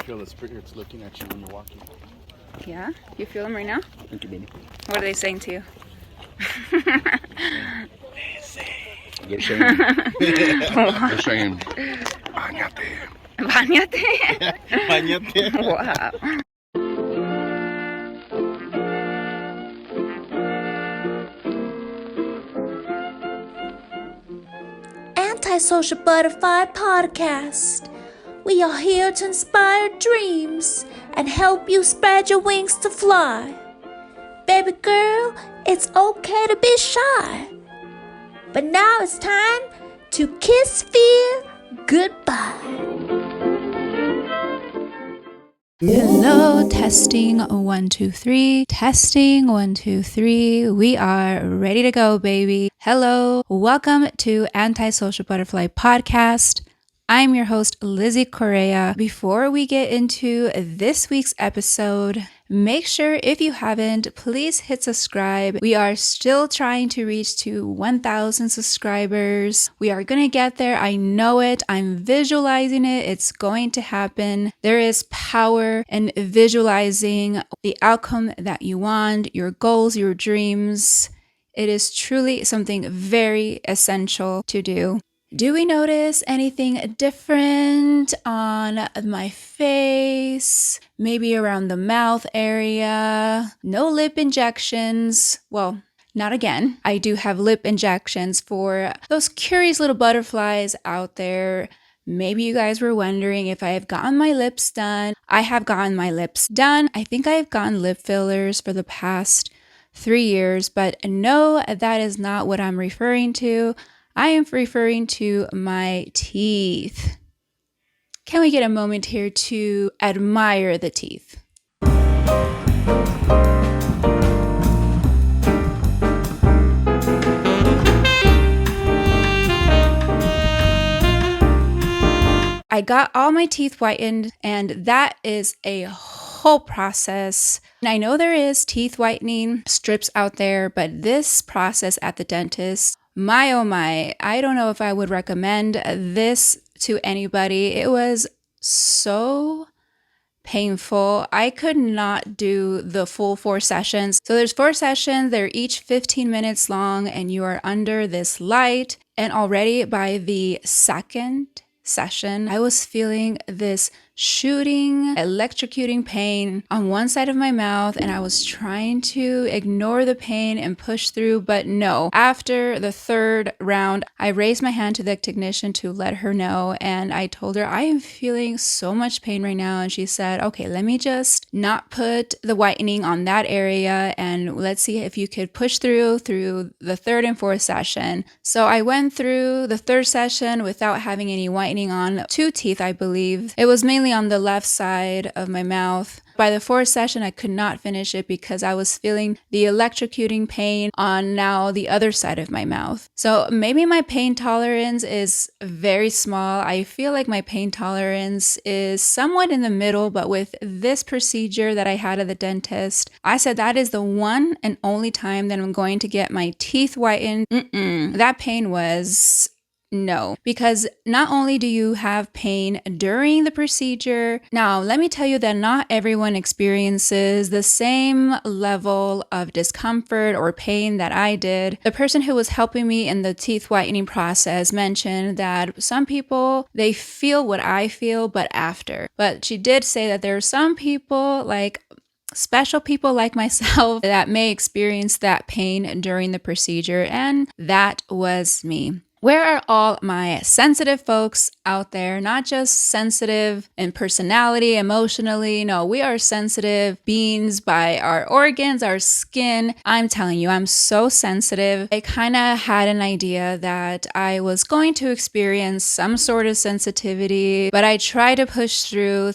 feel the spirits looking at you when you're walking. Yeah? You feel them right now? Thank you, baby. What are they saying to you? They're saying, bañate. Bañate. Bañate. Wow. Antisocial Butterfly Podcast. We are here to inspire dreams and help you spread your wings to fly. Baby girl, it's okay to be shy. But now it's time to kiss fear goodbye. Hello, testing 1 2 3. Testing 1 2 3. We are ready to go, baby. Hello, welcome to Antisocial Butterfly Podcast. I'm your host, Lissy Correa. Before we get into this week's episode, make sure if you haven't, please hit subscribe. We are still trying to reach to 1,000 subscribers. We are going to get there. I know it. I'm visualizing it. It's going to happen. There is power in visualizing the outcome that you want, your goals, your dreams. It is truly something very essential to do. Do we notice anything different on my face? Maybe around the mouth area? No lip injections. Well, not again. I do have lip injections for those curious little butterflies out there. Maybe you guys were wondering if I have gotten my lips done. I have gotten my lips done. I think I have gotten lip fillers for the past 3 years, but no, that is not what I'm referring to. I am referring to my teeth. Can we get a moment here to admire the teeth? I got all my teeth whitened, and that is a whole process. And I know there is teeth whitening strips out there, but this process at the dentist, my oh my, I don't know if I would recommend this to anybody. It was so painful. I could not do the full 4 sessions. So there's 4 sessions. They're each 15 minutes long, and you are under this light. And already by the second session, I was feeling this shooting, electrocuting pain on one side of my mouth, and I was trying to ignore the pain and push through, but no. After the 3rd round, I raised my hand to the technician to let her know, and I told her, I am feeling so much pain right now, and she said, okay, let me just not put the whitening on that area, and let's see if you could push through the 3rd and 4th session. So I went through the 3rd session without having any whitening on 2 teeth, I believe. It was mainly on the left side of my mouth. By the 4th session, I could not finish it because I was feeling the electrocuting pain on now the other side of my mouth. So maybe my pain tolerance is very small. I feel like my pain tolerance is somewhat in the middle, but with this procedure that I had at the dentist, I said that is the one and only time that I'm going to get my teeth whitened. That pain was no, because not only do you have pain during the procedure, now let me tell you that not everyone experiences the same level of discomfort or pain that I did. The person who was helping me in the teeth whitening process mentioned that some people, they feel what I feel, but after. But she did say that there are some people, like special people like myself, that may experience that pain during the procedure, and that was me. Where are all my sensitive folks out there? Not just sensitive in personality, emotionally. No, we are sensitive beings by our organs, our skin. I'm telling you, I'm so sensitive. I kind of had an idea that I was going to experience some sort of sensitivity, but I tried to push through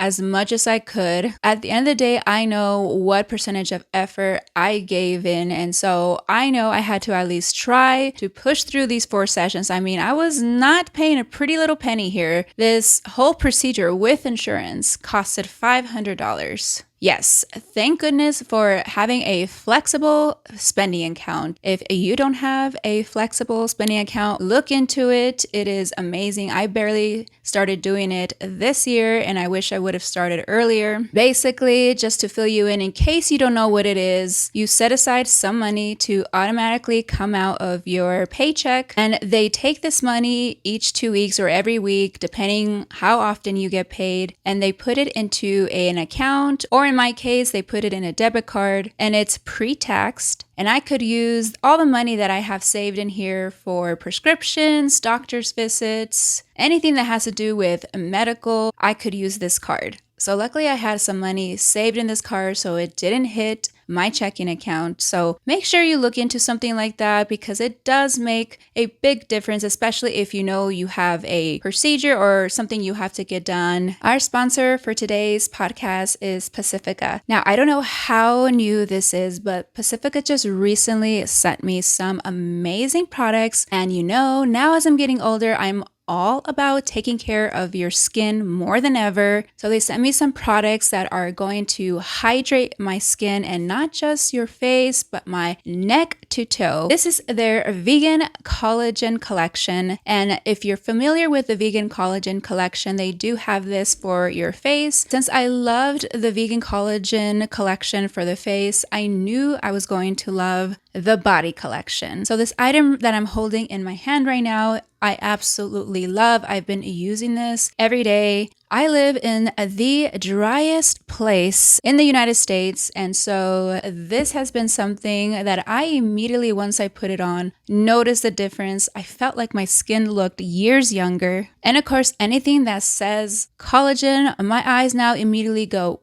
as much as I could. At the end of the day, I know what percentage of effort I gave in, and so I know I had to at least try to push through these 4 sessions. I mean, I was not paying a pretty little penny here. This whole procedure with insurance costed $500. Yes, thank goodness for having a flexible spending account. If you don't have a flexible spending account, look into it. It is amazing. I barely started doing it this year, and I wish I would have started earlier. Basically, just to fill you in case you don't know what it is, you set aside some money to automatically come out of your paycheck, and they take this money each 2 weeks or every week, depending how often you get paid, and they put it into an account, or in my case, they put it in a debit card, and it's pre-taxed. And I could use all the money that I have saved in here for prescriptions, doctor's visits, anything that has to do with medical. I could use this card. So luckily I had some money saved in this card so it didn't hit my checking account. So make sure you look into something like that because it does make a big difference, especially if you know you have a procedure or something you have to get done. Our sponsor for today's podcast is PACIFICA. Now, I don't know how new this is, but PACIFICA just recently sent me some amazing products. And now as I'm getting older, I'm all about taking care of your skin more than ever. So they sent me some products that are going to hydrate my skin and not just your face, but my neck to toe. This is their vegan collagen collection. And if you're familiar with the vegan collagen collection, they do have this for your face. Since I loved the vegan collagen collection for the face, I knew I was going to love the body collection. So this item that I'm holding in my hand right now, I absolutely love. I've been using this every day. I live in the driest place in the United States, and so this has been something that I immediately, once I put it on, noticed the difference. I felt like my skin looked years younger. And of course, anything that says collagen, my eyes now immediately go,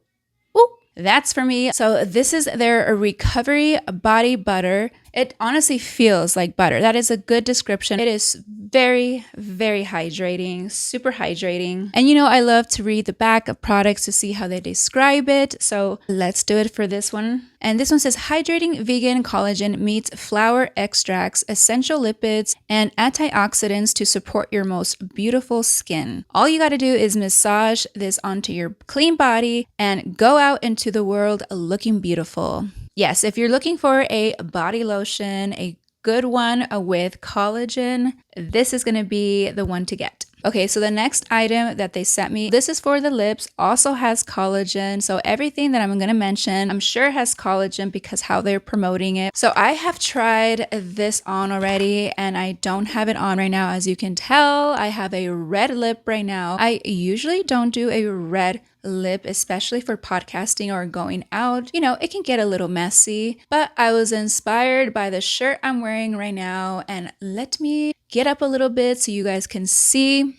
ooh, that's for me. So this is their recovery body butter. It honestly feels like butter. That is a good description. It is very, very hydrating, super hydrating. And I love to read the back of products to see how they describe it. So let's do it for this one. And this one says hydrating vegan collagen meets flower extracts, essential lipids, and antioxidants to support your most beautiful skin. All you got to do is massage this onto your clean body and go out into the world looking beautiful. Yes, if you're looking for a body lotion, a good one with collagen, this is going to be the one to get. Okay, so the next item that they sent me, this is for the lips, also has collagen. So everything that I'm going to mention, I'm sure has collagen because how they're promoting it. So I have tried this on already and I don't have it on right now. As you can tell, I have a red lip right now. I usually don't do a red lip, especially for podcasting or going out. It can get a little messy, but I was inspired by the shirt I'm wearing right now. And let me get up a little bit so you guys can see.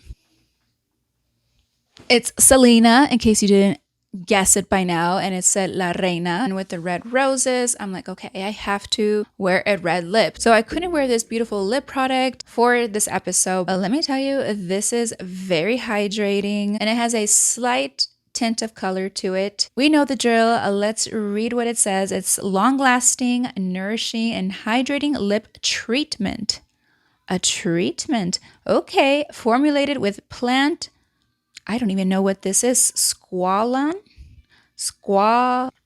It's Selena, in case you didn't guess it by now, and it said La Reina and with the red roses. I'm like, okay, I have to wear a red lip. So I couldn't wear this beautiful lip product for this episode, but let me tell you, this is very hydrating and it has a slight tint of color to it. We know the drill. Let's read what it says. It's long-lasting, nourishing, and hydrating lip treatment. A treatment. Okay. Formulated with I don't even know what this is. Squalane?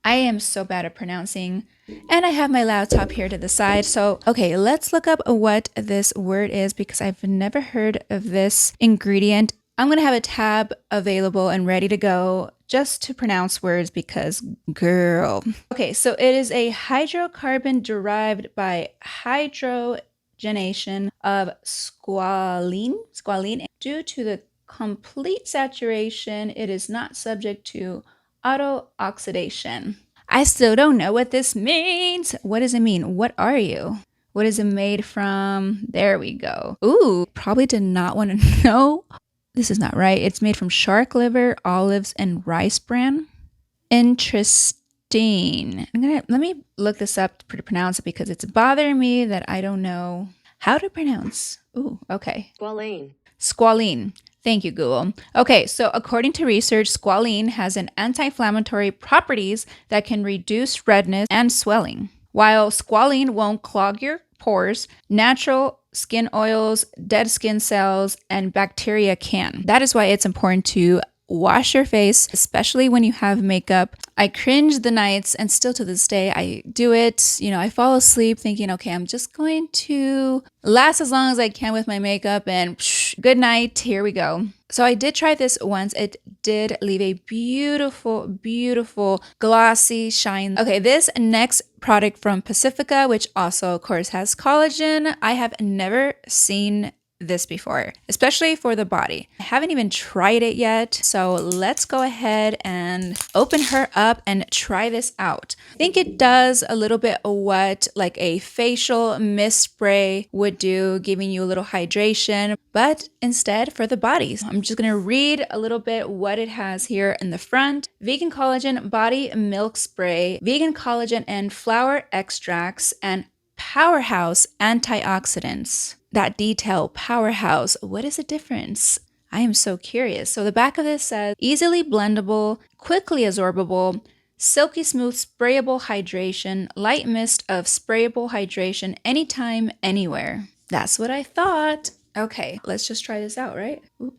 I am so bad at pronouncing. And I have my laptop here to the side. So, okay, let's look up what this word is because I've never heard of this ingredient. I'm going to have a tab available and ready to go just to pronounce words because, girl. Okay, so it is a hydrocarbon derived by hydrogenation of squalene. Due to the complete saturation, it is not subject to auto-oxidation. I still don't know what this means. What does it mean? What are you? What is it made from? There we go. Ooh, probably did not want to know. This is not right. It's made from shark liver, olives, and rice bran. Interesting. Let me look this up to pronounce it because it's bothering me that I don't know how to pronounce. Ooh, okay. Squalene. Thank you, Google. Okay, so according to research, squalene has an anti-inflammatory properties that can reduce redness and swelling. While squalene won't clog your pores, natural skin oils, dead skin cells, and bacteria can. That is why it's important to wash your face, especially when you have makeup. I cringe the nights, and still to this day, I do it. You know, I fall asleep thinking, okay, I'm just going to last as long as I can with my makeup, and good night, here we go. So I did try this once. It did leave a beautiful, beautiful glossy shine. Okay, this next product from Pacifica, which also of course has collagen, I have never seen this before, especially for the body. I haven't even tried it yet, so let's go ahead and open her up and try this out. I think it does a little bit of what like a facial mist spray would do, giving you a little hydration, but instead for the body. So I'm just gonna read a little bit what it has here in the front. Vegan collagen body milk spray, vegan collagen and flower extracts, and powerhouse antioxidants. That detail, powerhouse, what is the difference? I am so curious. So the back of this says, easily blendable, quickly absorbable, silky smooth sprayable hydration, light mist of sprayable hydration, anytime, anywhere. That's what I thought. Okay, let's just try this out, right? Ooh.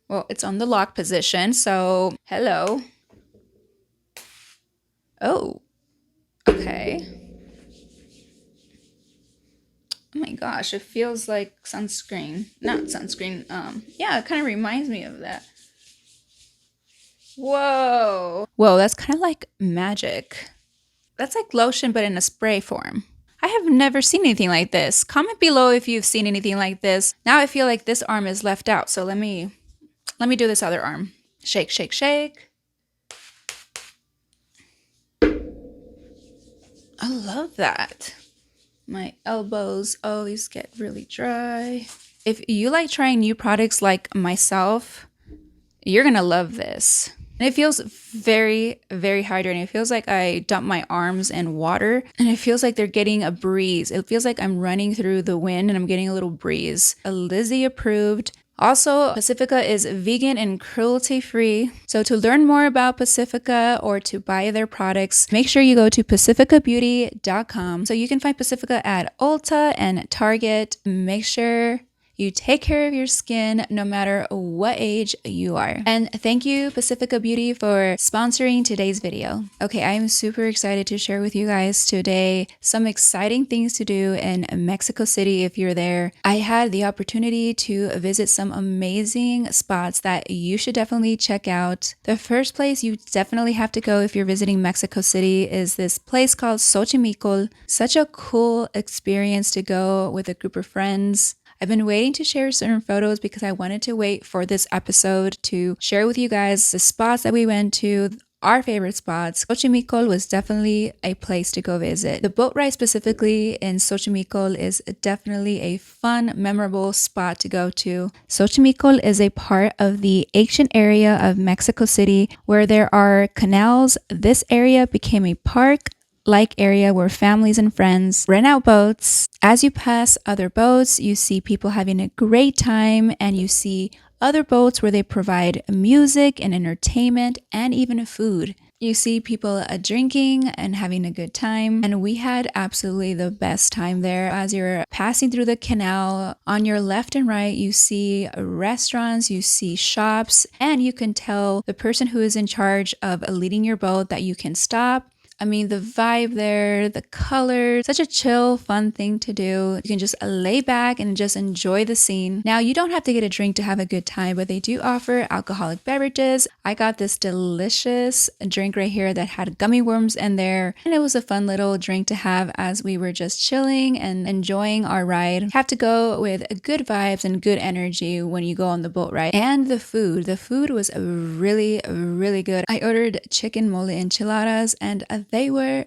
Well, it's on the lock position, so hello. Oh, okay. Oh my gosh, it feels like sunscreen. Not sunscreen, yeah, it kind of reminds me of that. Whoa. Whoa, that's kind of like magic. That's like lotion, but in a spray form. I have never seen anything like this. Comment below if you've seen anything like this. Now I feel like this arm is left out, so let me do this other arm. Shake, shake, shake. I love that. My elbows always get really dry. If you like trying new products like myself, you're gonna love this. And it feels very, very hydrating. It feels like I dump my arms in water, and it feels like they're getting a breeze. It feels like I'm running through the wind and I'm getting a little breeze. A Lissy approved. Also, Pacifica is vegan and cruelty-free. So to learn more about Pacifica or to buy their products, make sure you go to pacificabeauty.com. So you can find Pacifica at Ulta and Target. Make sure you take care of your skin no matter what age you are. And thank you, Pacifica Beauty, for sponsoring today's video. Okay, I am super excited to share with you guys today some exciting things to do in Mexico City if you're there. I had the opportunity to visit some amazing spots that you should definitely check out. The first place you definitely have to go if you're visiting Mexico City is this place called Sochimiko. Such a cool experience to go with a group of friends. I've been waiting to share certain photos because I wanted to wait for this episode to share with you guys the spots that we went to, our favorite spots. Kochimiko was definitely a place to go visit. The boat ride specifically in Sochimiko is definitely a fun, memorable spot to go to. Sochimiko is a part of the ancient area of Mexico City where there are canals. This area became a park like area where families and friends rent out boats. As you pass other boats, you see people having a great time, and you see other boats where they provide music and entertainment and even food. You see people drinking and having a good time, and we had absolutely the best time there. As you're passing through the canal, on your left and right, you see restaurants, you see shops, and you can tell the person who is in charge of leading your boat that you can stop. I mean, the vibe there, the colors, such a chill, fun thing to do. You can just lay back and just enjoy the scene. Now, you don't have to get a drink to have a good time, but they do offer alcoholic beverages. I got this delicious drink right here that had gummy worms in there, and it was a fun little drink to have as we were just chilling and enjoying our ride. You have to go with good vibes and good energy when you go on the boat ride. And the food was really, really good. I ordered chicken mole enchiladas, and they were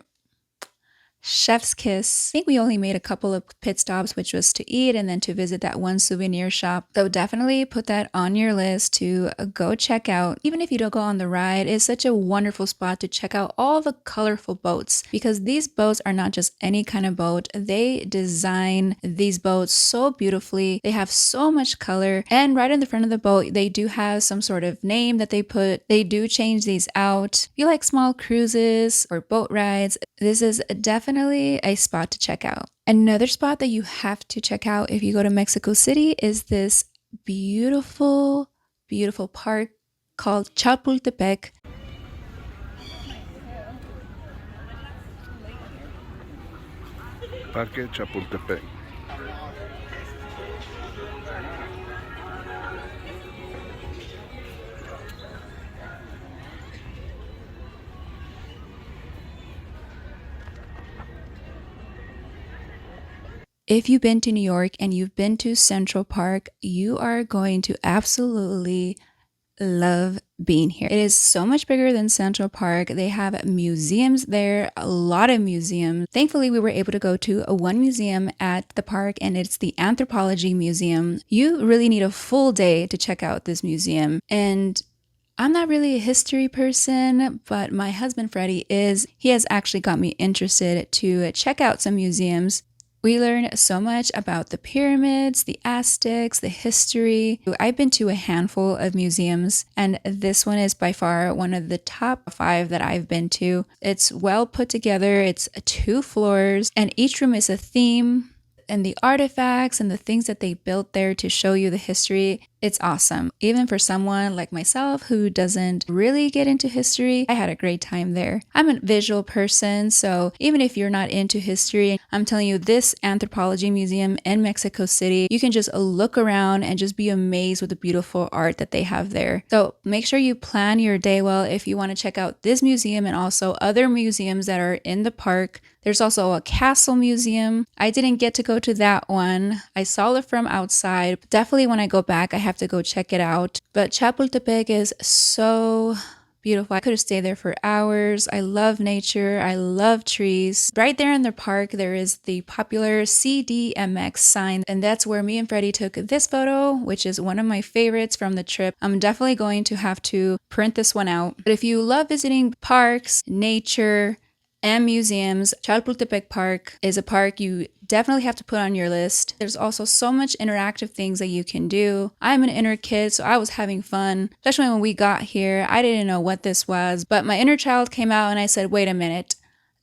chef's kiss. I think we only made a couple of pit stops, which was to eat and then to visit that one souvenir shop. So definitely put that on your list to go check out. Even if you don't go on the ride, it's such a wonderful spot to check out all the colorful boats, because these boats are not just any kind of boat. They design these boats so beautifully. They have so much color, and right in the front of the boat, they do have some sort of name that they put. They do change these out. If you like small cruises or boat rides, this is definitely a spot to check out. Another spot that you have to check out if you go to Mexico City is this beautiful, beautiful park called Chapultepec. Parque Chapultepec. If you've been to New York and you've been to Central Park, you are going to absolutely love being here. It is so much bigger than Central Park. They have museums there, a lot of museums. Thankfully, we were able to go to one museum at the park, and it's the Anthropology Museum. You really need a full day to check out this museum. And I'm not really a history person, but my husband Freddie is. He has actually got me interested to check out some museums. We learned so much about the pyramids, the Aztecs, the history. I've been to a handful of museums, and this one is by far one of the top 5 that I've been to. It's well put together. It's 2 floors, and each room is a theme. And the artifacts and the things that they built there to show you the history, it's awesome. Even for someone like myself who doesn't really get into history, I had a great time there. I'm a visual person, so even if you're not into history, I'm telling you, this Anthropology Museum in Mexico City, you can just look around and just be amazed with the beautiful art that they have there. So make sure you plan your day well if you want to check out this museum and also other museums that are in the park. There's also a castle museum. I didn't get to go to that one. I saw it from outside. Definitely when I go back, I have to go check it out. But Chapultepec is so beautiful. I could have stayed there for hours. I love nature. I love trees. Right there in the park, there is the popular CDMX sign. And that's where me and Freddie took this photo, which is one of my favorites from the trip. I'm definitely going to have to print this one out. But if you love visiting parks, nature, and museums, Chapultepec Park is a park you definitely have to put on your list. There's also so much interactive things that you can do. I'm an inner kid, so I was having fun. Especially when we got here, I didn't know what this was, but my inner child came out and I said, wait a minute,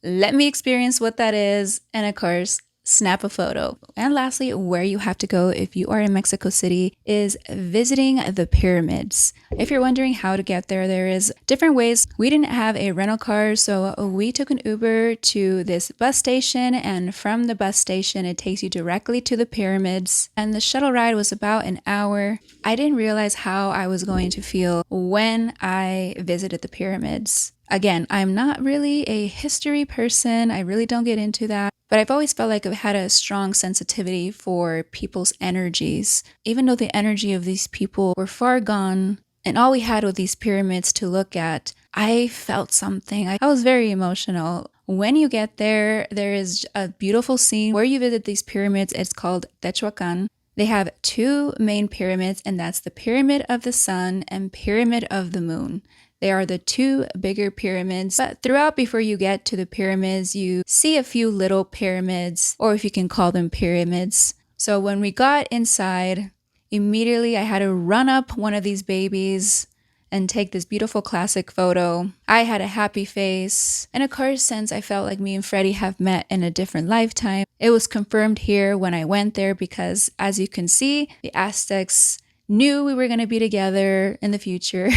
let me experience what that is. And of course, snap a photo. And lastly, where you have to go if you are in Mexico City is visiting the pyramids. If you're wondering how to get there, there is different ways. We didn't have a rental car, so we took an Uber to this bus station, and from the bus station, it takes you directly to the pyramids. And the shuttle ride was about an hour. I didn't realize how I was going to feel when I visited the pyramids. Again, I'm not really a history person. I really don't get into that. But I've always felt like I've had a strong sensitivity for people's energies. Even though the energy of these people were far gone, and all we had were these pyramids to look at, I felt something. I was very emotional. When you get there, there is a beautiful scene where you visit these pyramids. It's called Teotihuacan. They have 2 main pyramids, and that's the Pyramid of the Sun and Pyramid of the Moon. They are the 2 bigger pyramids, but throughout before you get to the pyramids, you see a few little pyramids, or if you can call them pyramids. So when we got inside, immediately I had to run up one of these babies and take this beautiful classic photo. I had a happy face. And of course, since I felt like me and Freddie have met in a different lifetime, it was confirmed here when I went there because as you can see, the Aztecs knew we were going to be together in the future.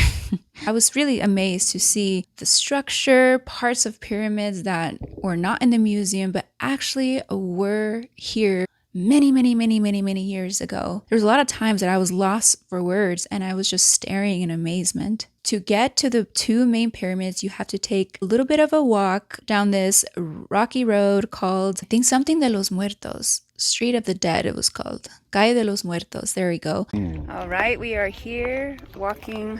I was really amazed to see the structure, parts of pyramids that were not in the museum, but actually were here many years ago. There was a lot of times that I was lost for words and I was just staring in amazement. To get to the 2 main pyramids, you have to take a little bit of a walk down this rocky road called, I think, something de los Muertos. Street of the Dead, it was called. Calle de los Muertos. There we go. All right, we are here walking.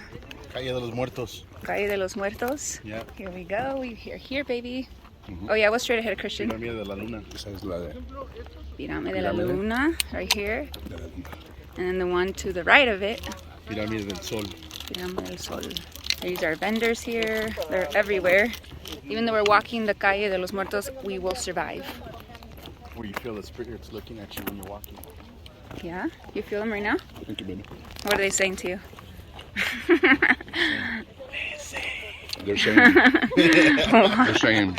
Calle de los Muertos. Calle de los Muertos. Yeah. Here we go. We're here, baby. Oh yeah, what's straight ahead, Christian? Pirámide de la Luna. Esa es la de... Pirámide de la Luna, right here. And then the one to the right of it. Pirámide del Sol. Pirámide del Sol. These are vendors here. They're everywhere. Even though we're walking the Calle de los Muertos, we will survive. Where you feel the spirits looking at you when you're walking. Yeah? You feel them right now? Thank you, baby. What are they saying to you? They're saying... They're saying...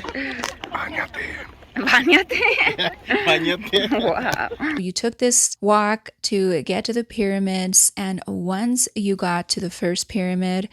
Báñate. Báñate. Báñate. Wow. You took this walk to get to the pyramids, and once you got to the first pyramid,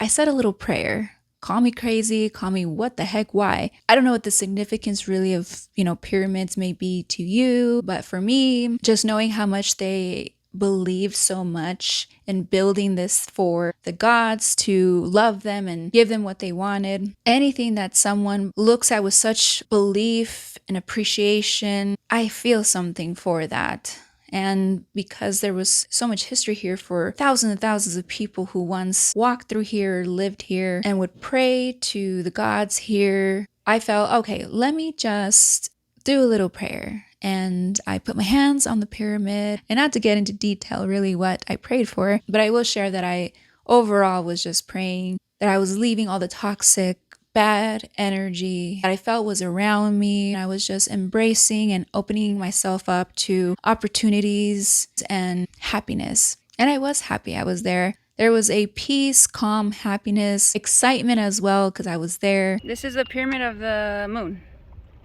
I said a little prayer Call me crazy, call me what the heck, why? I don't know what the significance really of, pyramids may be to you, but for me, just knowing how much they believed so much in building this for the gods to love them and give them what they wanted. Anything that someone looks at with such belief and appreciation, I feel something for that. And because there was so much history here for thousands and thousands of people who once walked through here, lived here, and would pray to the gods here, I felt, okay, let me just do a little prayer. And I put my hands on the pyramid, and not to get into detail really what I prayed for, but I will share that I overall was just praying that I was leaving all the toxic, bad energy that I felt was around me. I was just embracing and opening myself up to opportunities and happiness. And I was happy I was there. There was a peace, calm, happiness, excitement as well because I was there. This is the pyramid of the moon.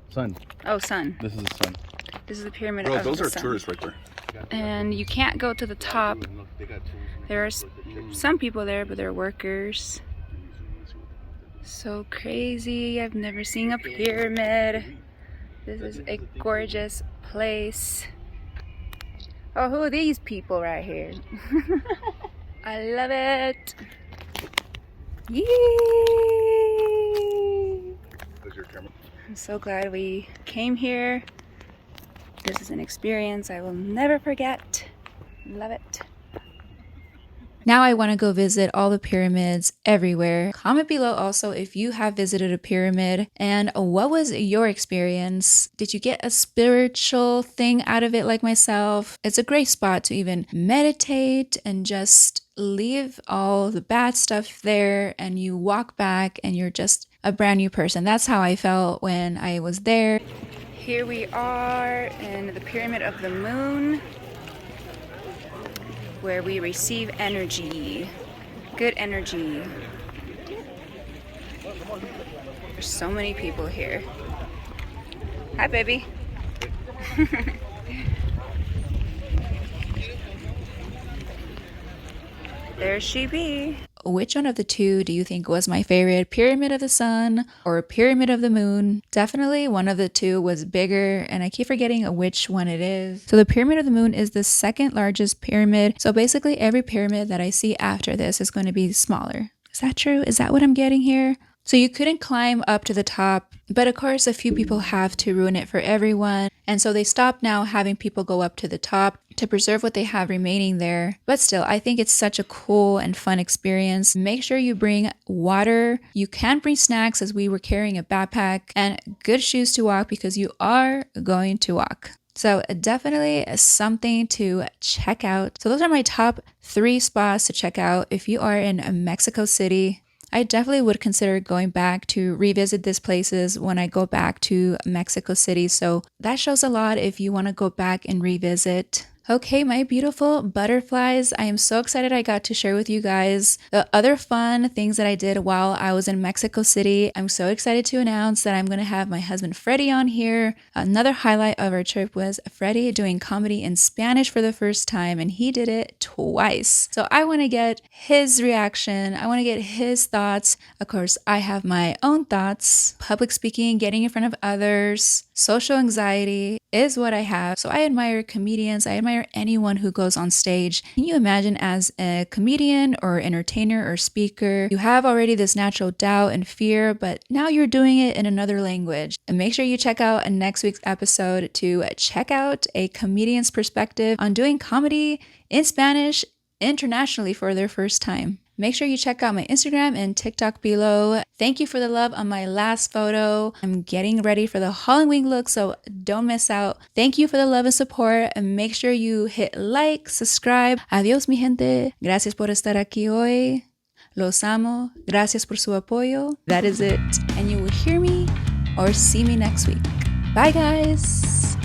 Sun. Oh, sun. This is the sun. This is the pyramid Bro, of the sun. those are tourists right there. And you can't go to the top. There are some people there, but they're workers. So crazy. I've never seen a pyramid. This is a gorgeous place. Oh, who are these people right here? I love it. Yay! I'm so glad we came here. This is an experience I will never forget. Love it. Now I want to go visit all the pyramids everywhere. Comment below also if you have visited a pyramid and what was your experience? Did you get a spiritual thing out of it like myself? It's a great spot to even meditate and just leave all the bad stuff there, and you walk back and you're just a brand new person. That's how I felt when I was there. Here we are in the Pyramid of the Moon, where we receive energy, good energy. There's so many people here. Hi, baby. There she be. Which one of the two do you think was my favorite? Pyramid of the Sun or Pyramid of the Moon? Definitely one of the two was bigger, and I keep forgetting which one it is. So the Pyramid of the Moon is the second largest pyramid. So basically every pyramid that I see after this is going to be smaller. Is that true? Is that what I'm getting here? So you couldn't climb up to the top, but of course a few people have to ruin it for everyone. And so they stopped now having people go up to the top to preserve what they have remaining there. But still, I think it's such a cool and fun experience. Make sure you bring water. You can bring snacks as we were carrying a backpack, and good shoes to walk because you are going to walk. So definitely something to check out. So those are my top 3 spots to check out if you are in Mexico City. I definitely would consider going back to revisit these places when I go back to Mexico City. So that shows a lot if you want to go back and revisit. Okay, my beautiful butterflies, I am so excited I got to share with you guys the other fun things that I did while I was in Mexico City. I'm so excited to announce that I'm going to have my husband Freddie on here. Another highlight of our trip was Freddie doing comedy in Spanish for the first time, and he did it twice. So I want to get his reaction. I want to get his thoughts. Of course, I have my own thoughts. Public speaking, getting in front of others, social anxiety is what I have. So I admire comedians. I admire anyone who goes on stage. Can you imagine as a comedian or entertainer or speaker, you have already this natural doubt and fear, but now you're doing it in another language. And make sure you check out next week's episode to check out a comedian's perspective on doing comedy in Spanish internationally for their first time. Make sure you check out my Instagram and TikTok below. Thank you for the love on my last photo. I'm getting ready for the Halloween look, so don't miss out. Thank you for the love and support, and make sure you hit like, subscribe. Adiós, mi gente. Gracias por estar aquí hoy. Los amo. Gracias por su apoyo. That is it. And you will hear me or see me next week. Bye, guys.